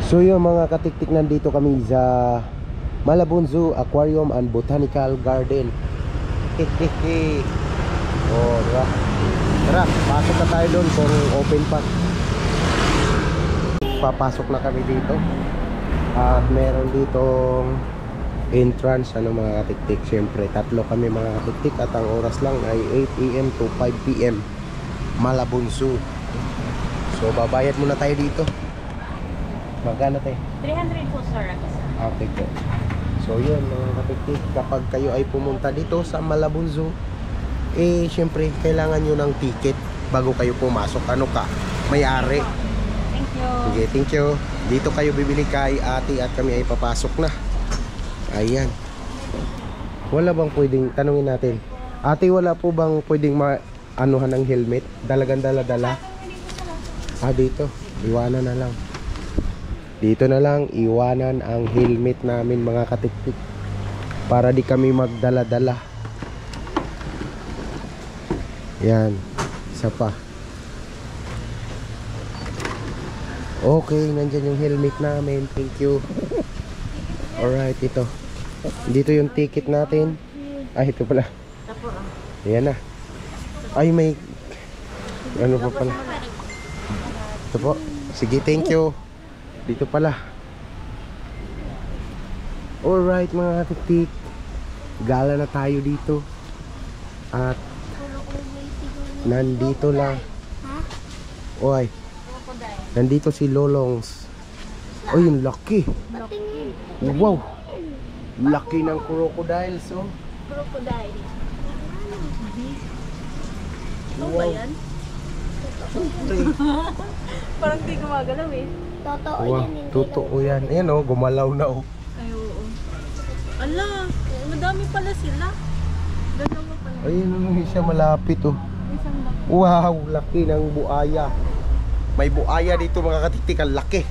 So yung mga katiktik, nandito kami sa Malabon Zoo Aquarium and Botanical Garden. Oh, diba? Tara, pasok na tayo doon kung open pa. Papasok na kami dito. At meron ditong entrance, mga katiktik. Siyempre, tatlo kami mga katiktik at ang oras lang ay 8 AM to 5 PM Malabon Zoo. So babayad muna tayo dito. Magkano tayo? 300 po sir. Okay po. So yun mga katiktik, kapag kayo ay pumunta dito sa Malabon Zoo, syempre kailangan nyo ng ticket bago kayo pumasok. Ano ka? May-ari. Thank you. Okay, thank you. Dito kayo bibili kay ate at kami ay papasok na. Ayan. Wala bang pwedeng, tanungin natin, ate, wala po bang pwedeng anuhan ng helmet? Dalagang dala-dala? Dito. Iwanan na lang. Dito na lang, iwanan ang helmet namin mga katiktik. Para di kami magdala-dala. Yan. Isa pa. Okay, nandyan yung helmet namin. Thank you. Alright, ito. Dito yung ticket natin. Ito pala. Ayan na. Ay, may ano pa pala. Ito po. Sige, thank you. Dito pala. Alright mga katiktik, gala na tayo dito. At nandito lang. Oy, nandito si Lolongs. Oh, yung laki. Wow, laki ng crocodiles. Oh, Crocodile. wow. Ba yan? Parang di gumagalaw eh. Totoo Wow, yan. totoo yan. Ayan oh, gumalaw na oh. Ay, oo. Ala, madami pala sila. Dalawa pala. Ayun oh, siya malapit oh. Isang laki. Wow, laki ng buaya. May buaya dito mga katiktik, ang laki.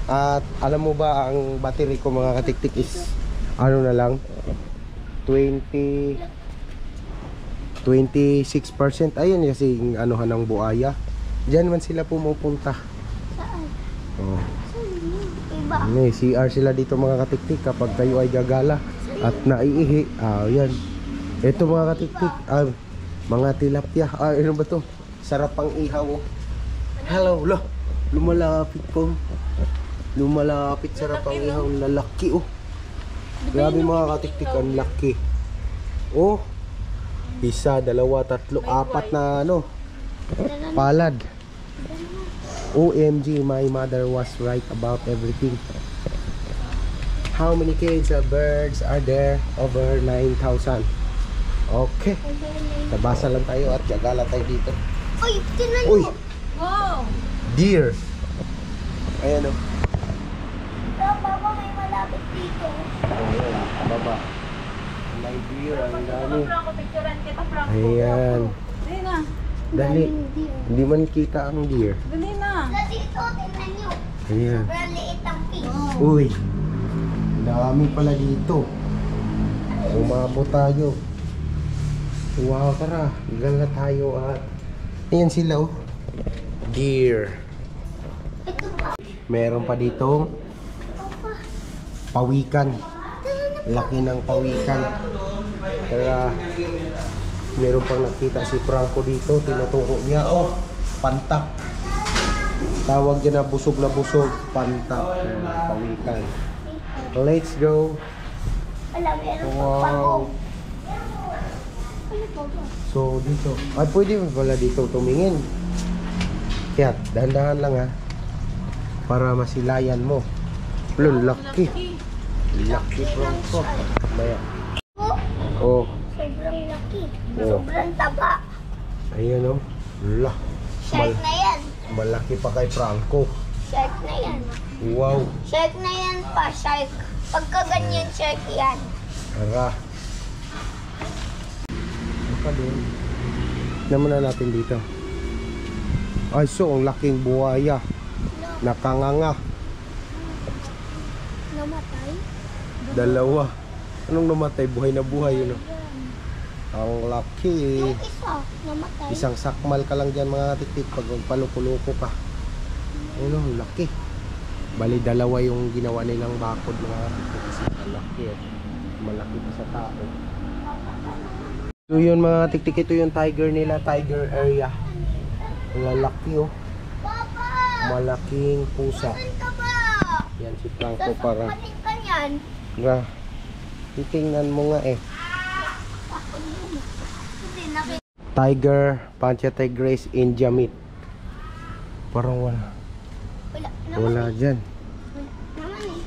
At alam mo ba, ang battery ko mga katiktik is ano na lang, 26%. Ayun kasi anuhan ng buaya. Diyan man sila pumupunta. Saan? Oh. Iba. May CR sila dito mga katiktik kapag kayo ay gagala at naiihi. Yan. Ito mga katiktik, mga tilapia. Ano ba to? Sarap pang ihaw oh. Hello, lo. Lumalapit po. Lumalapit, sarap pang ihaw. Lalaki oh. Grabe mga katiktik, ang laki. Oh. Isa, dalawa, tatlo, apat na ano. Palad. OMG, my mother was right about everything. How many kids of birds are there? Over 9,000. Okay. Tabasa lang tayo at gagala tayo dito. Uy, tinan Uy, mo. Wow! deer. Ayan o. Baba, may malapit dito. Ayan, baba. May deer, ang dami. Franco, picturean kita, Franco. Ayan. Dali na. Dali. Hindi man kita ang deer. Dali na. Sa dito, tingnan nyo. Ayan. Sobrang liit ang fish. Uy, dami pala dito. Umabot tayo. Wow, tara. Gala tayo at ayan sila oh. Deer. Meron pa ditong pawikan. Laki ng pawikan. Tara. Meron pang nakita si Franco dito. Tinuturo niya. Oh, pantak. Tawag niya na busog. Pantak. Pawikan. Let's go. Wala, meron pa Wow. ako. Ano pa ba? So dito. Ay, pwede mo pala dito tumingin. Kaya, dahan-dahan lang ha. Para masilayan mo. Laki. Laki Franco. Maya. Oh. Sobrang laki. Oh. Sobrang taba. Ayan oh. Shark na yan. Malaki pa kay Franco. Shark na yan. Wow. Shark na yan pa, shark. Pagka ganyan, shark yan. Tara. Baka doon. Tignan muna natin dito. Ay, so ang laking buhaya. Nakanganga. Namatay? Dalawa. Anong namatay? Buhay na buhay yun. Ang laki. Yung isa, namatay. Isang sakmal ka lang dyan mga tiktik pag magpaluko-luko ka. Ano, laki. Bali dalawa yung ginawa nilang bakod mga katiktik kasi malaki eh. Malaki pa sa tao. So yun mga katiktik, ito yung tiger nila, tiger area. Lalaki oh. Malaking pusa. Saan ka ba? Yan si Franco para. Sasampaling ka yan. Nga. Titingnan mo nga eh. Hindi, nakita. Tiger, Pancha Tigres, India meat. Parang wala. Wala naman. Wala dyan. Naman eh.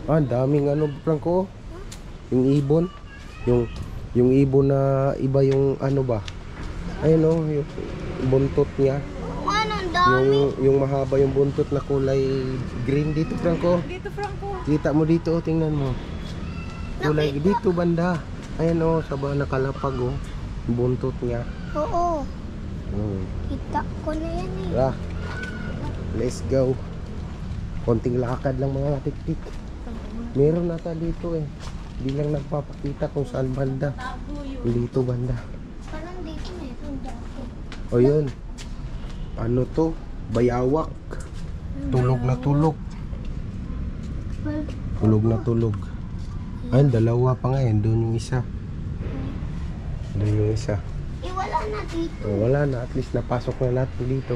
Ah, daming ano Franco. Yung ibon. Yung ibon na iba yung ano ba. Ayun oh, yung buntot niya. Ano, ang dami. Yung mahaba yung buntot na kulay green dito Franco. Dito, Franco. Kita mo dito oh, tingnan mo. Kulay dito banda. Ayan oh, saba nakalapag oh. Buntot niya. Oo. Hmm. Kita ko na yan eh. Tara. Let's go. Konting lakad lang mga tiktik. Meron nata dito eh. Hindi lang nagpapakita kung saan banda. Tago yun. Dito banda. Parang dito meron dati. O yun. Ano to? Bayawak. Tulog na tulog. Tulog na tulog. Ayun, dalawa pa nga yun. Doon yung isa. Doon yung isa. Eh, wala na dito. O, wala na. At least napasok na natin dito.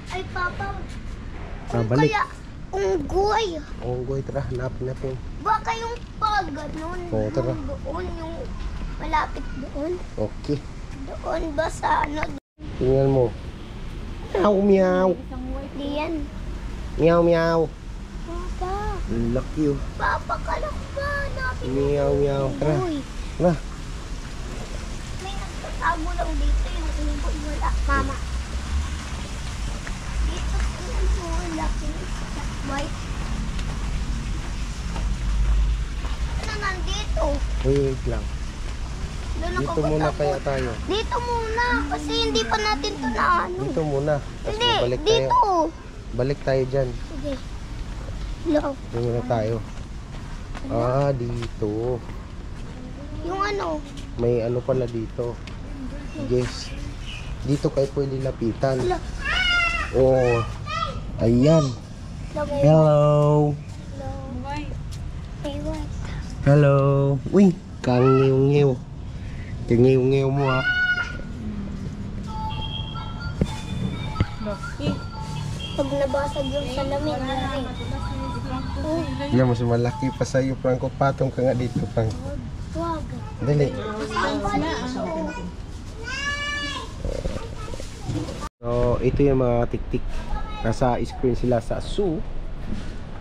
Ay, Papa. Ah, balik. Kaya, unggoy. Unggoy, tara. Hanapin natin. Baka yung pag, ganun. Oo, tara. Doon, yung malapit doon. Okay. Doon ba sa ano? Tingnan mo. Meow, meow. Isang white. Di yan. Meow, meow. Papa. Lucky oh. Papa, kalak ba? Natin Meow, meow. Tara. unggoy. Tara. May nagtatago lang dito yung unggoy. Wala. Mama. Dito yung laki. White. Ano nandito? Wait lang. Doon ako Dito muna magtapos. kaya tayo. Dito muna. Kasi hindi pa natin to na ano. Dito muna. Tapos Hindi, balik tayo. dito. Balik tayo dyan. Sige. Hello. Dito muna tayo. Ah, dito. Yung ano? May ano pala dito. Yes. Dito kayo pwede lapitan. Hello. Oh. Ayan. Hello. Hello. White. Hey, what? Hello. Uy, kang ngiw-ngiw. Ngiw-ngiw mo ah. Lucky. Pag nabasag yung salamin, Wala na. yari. Matulas na yung si Franco. Oh, Yan, mas malaki pa sa'yo, Franco. Patong ka nga dito, Franco. wag. Dali. So, ito yung mga tiktik. Nasa screen sila sa zoo.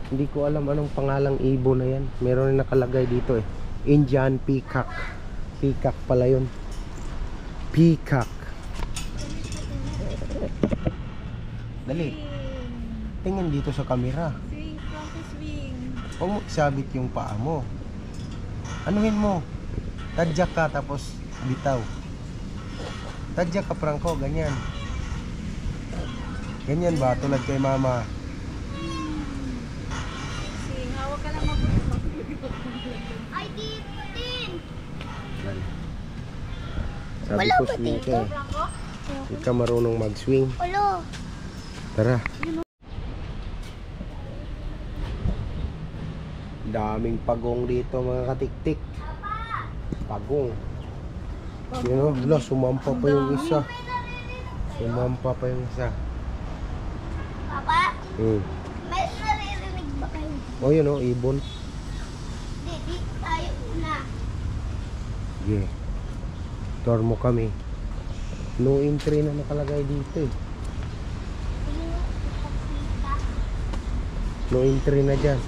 Hindi ko alam anong pangalang ibon na yan. Meron na nakalagay dito eh. Indian peacock. Peacock pala yun. Peacock. Dali. Tingin dito sa camera. Swing, Franco, swing. Huwag mo isabit yung paa mo. Anuhin mo. Tadyak ka tapos bitaw. Tadyak ka, Franco. Ganyan. Ganyan ba? Tulad kay mama. Swing, hawak ka lang mabuti. Ay, dito din. Sabi Wala ko ba swing dito? ka. Franco? Hindi ka marunong mag-swing. Ulo. Tara. Daming pagong dito mga katiktik. Pagong. Yun o, wala, sumampa pa yung isa. Sumampa pa yung isa. Papa, Hmm. may naririnig ba kayo? O yun o, ibon. Hindi, dito tayo una. Yeah. Tour mo kami. No entry na nakalagay dito eh. No entry na dyan.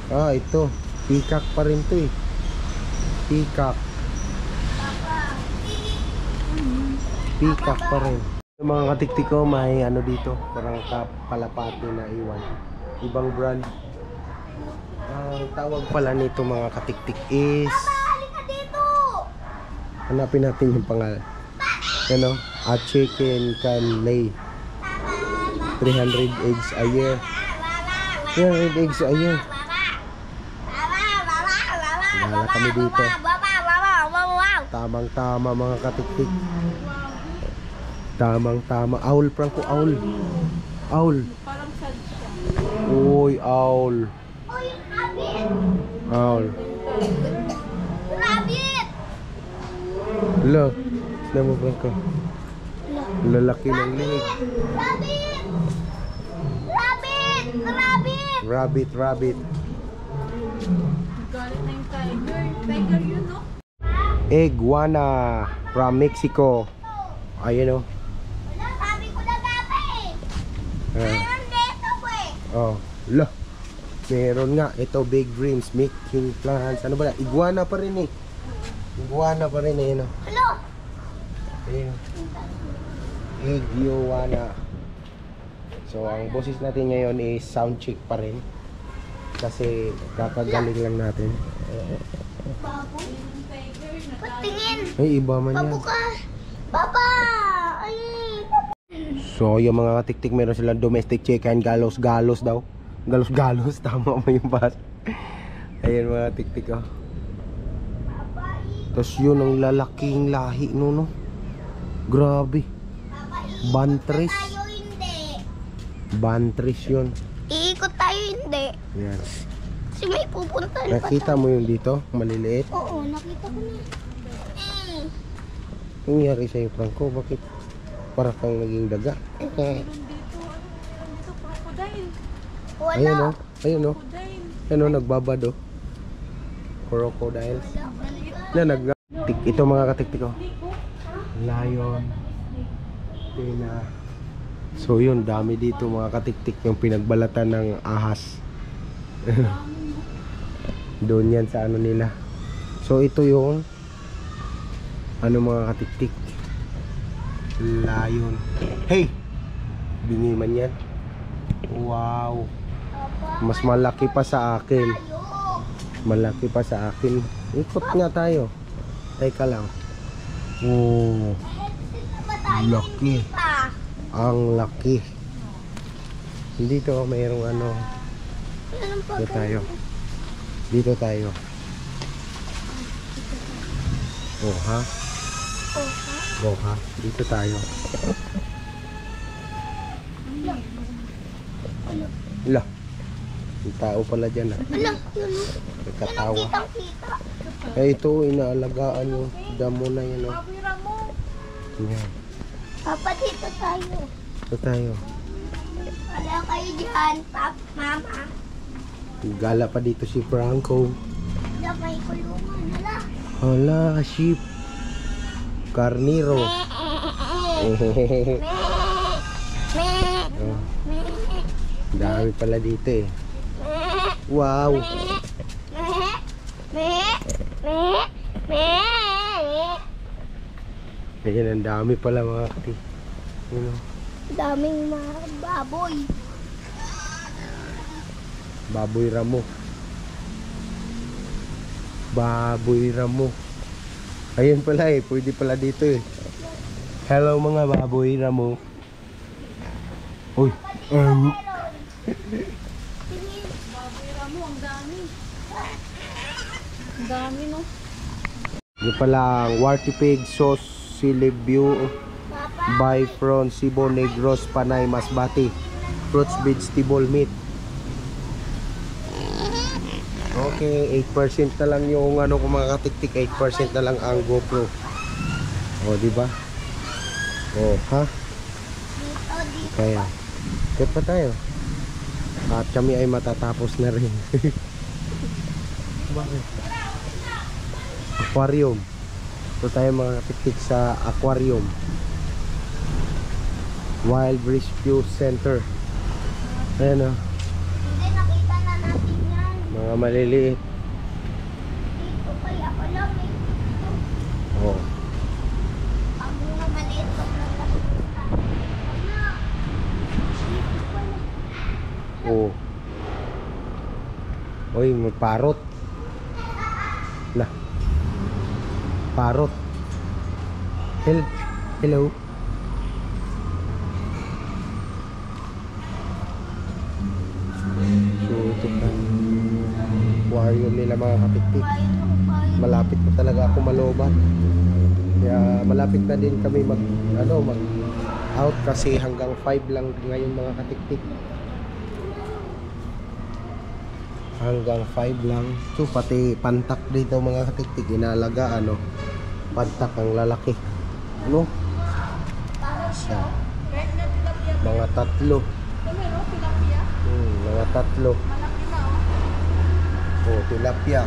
Ah, ito. Peacock pa rin to eh. Peacock. Peacock pa rin. Yung mga katiktik ko, may ano dito. Parang kapalapati na iwan. Ibang brand. Ang tawag pala nito mga katiktik is... Halika dito! Hanapin natin yung pangalan. Ano? A chicken can lay 300 eggs a year. 300 eggs a year. Wala kami dito. Tamang-tama mga katiktik. Tamang-tama. Owl, Franco, owl. Owl. Parang sad siya. Uy, owl. Oh, yung rabbit! Owl. Rabbit! Lo, namupan ko. Lalaki ng leg. Rabbit! Rabbit! Rabbit! Rabbit, rabbit. Galit na yung tiger. Tiger yun, no? Iguana from Mexico. Ayun o. Wala, sabi ko na gabi eh. Meron dito eh. Oh, lo. Meron nga. Ito, big dreams, making plans. Ano ba? Iguana pa rin eh. Iguana pa rin eh. No? Hello? Ayun. Iguana. So, ang boses natin ngayon is sound check pa rin. Kasi kakagaling lang natin. Baboy. Patingin. Ay, iba man yan. Pabuka. Papa! Ay! So, yung mga katiktik, meron silang domestic chicken, galos-galos daw. Galos-galos, tama mo yung bas. Ayan mga tiktik, oh. Tapos yun, ang lalaking lahi, no? Grabe. Bantris. Tayo hindi. Bantris yun. Iikot tayo hindi. Yan. Kasi may pupuntahan pa Nakita mo yung dito, maliliit. Oo, nakita ko na. Anong nangyari sa'yo, Franco? Bakit para kang naging daga? Meron dito, ano dito, crocodile. Wala. Ayun, oh. Ayun, oh. Crocodile. Ano, nagbabad, oh. Crocodiles. Na, ito mga katiktik, oh. Lion. Pina. So yun, dami dito mga katiktik yung pinagbalatan ng ahas. Doon yan sa ano nila. So ito yung ano mga katiktik, lion. Hey! Bingi man yan. Wow. Mas malaki pa sa akin. Malaki pa sa akin. Ikot nga tayo. Teka lang. Oh, laki. Ang laki. Dito mayroong ano. Dito tayo. Dito tayo. Oh ha? Oh ha? Dito tayo. Lah. May tao pala dyan ah. Wala, yun. Nagkatawa. Kitang-kita. Eh ito, inaalagaan yung damo na yan oh. Baboy Ramo. Yan. Papa, dito tayo. Dito tayo. Wala kayo dyan, mama. Gala pa dito si Franco. Wala may kulungan. Wala. Hala, sheep. Carniro. Oh, dami pala dito eh. Wow. Ayan, ang dami pala mga kati. Yun, oh. Daming mga baboy. Baboy Ramo. Baboy Ramo. Ayun pala eh, pwede pala dito eh. Hello mga baboy Ramo. Uy. Baboy Ramo, ang dami. Ang dami, no? Yung pala Wartipig sauce Silibio by from Cebu Negros Panay Masbate. Fruits vegetable meat. Okay, 8% na lang yung ano ko mga katiktik, 8% na lang ang GoPro. Oh, di ba? Oh, ha? Dito. Kaya. Kaya pa tayo. At kami ay matatapos na rin. Bakit? Aquarium. Ito tayo mga katiktik sa aquarium. Wild Rescue Center. Ayan o. Hindi, nakita na natin yan. Mga maliliit. Dito kaya pala may dito. Oh. Ang mga maliit pa lang nakita. Wala. Dito pala. Oh. Oy, may parot. Lah. Parot. Hello. So ito pa aquarium nila mga katiktik. Malapit na talaga ako malobat. Kaya malapit na din kami mag out kasi hanggang 5 lang ngayon mga katiktik. hanggang 5 lang. So pati pantak dito mga katiktik, inalaga ano, pantak ang lalaki. Ano? Siya. Mga tatlo. Mga tatlo. Oh, tilapia.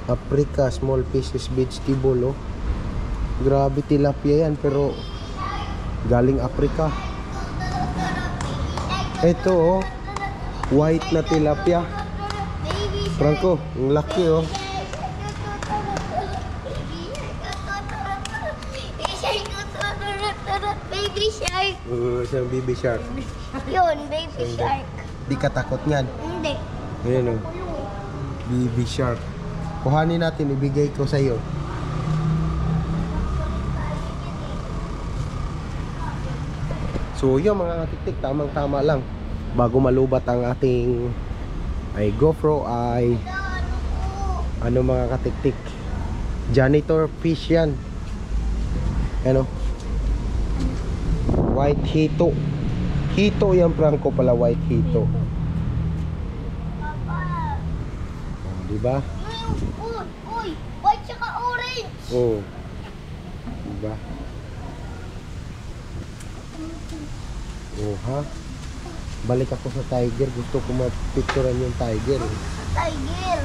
Africa, small pieces vegetable, oh. Grabe tilapia yan, pero galing Africa. Ito, oh, white na tilapia. Franco, ang laki, oh. Baby shark. Isang baby shark. Yun, baby shark. Di ka takot niyan. Hindi. Ayan, oh. Baby shark. Kuhanin natin, ibigay ko sa iyo. So yun mga katiktik, tamang-tama lang. Bago malubat ang ating ay GoPro ay ano mga katiktik, janitor fish yan. Ano? White hito. Hito yan, Franco pala, white hito. Papa. Oh, diba? Uy, white tsaka orange. Oh. Diba? Oh, ha? Balik ako sa tiger. Gusto ko mapicturean yung tiger. Tiger.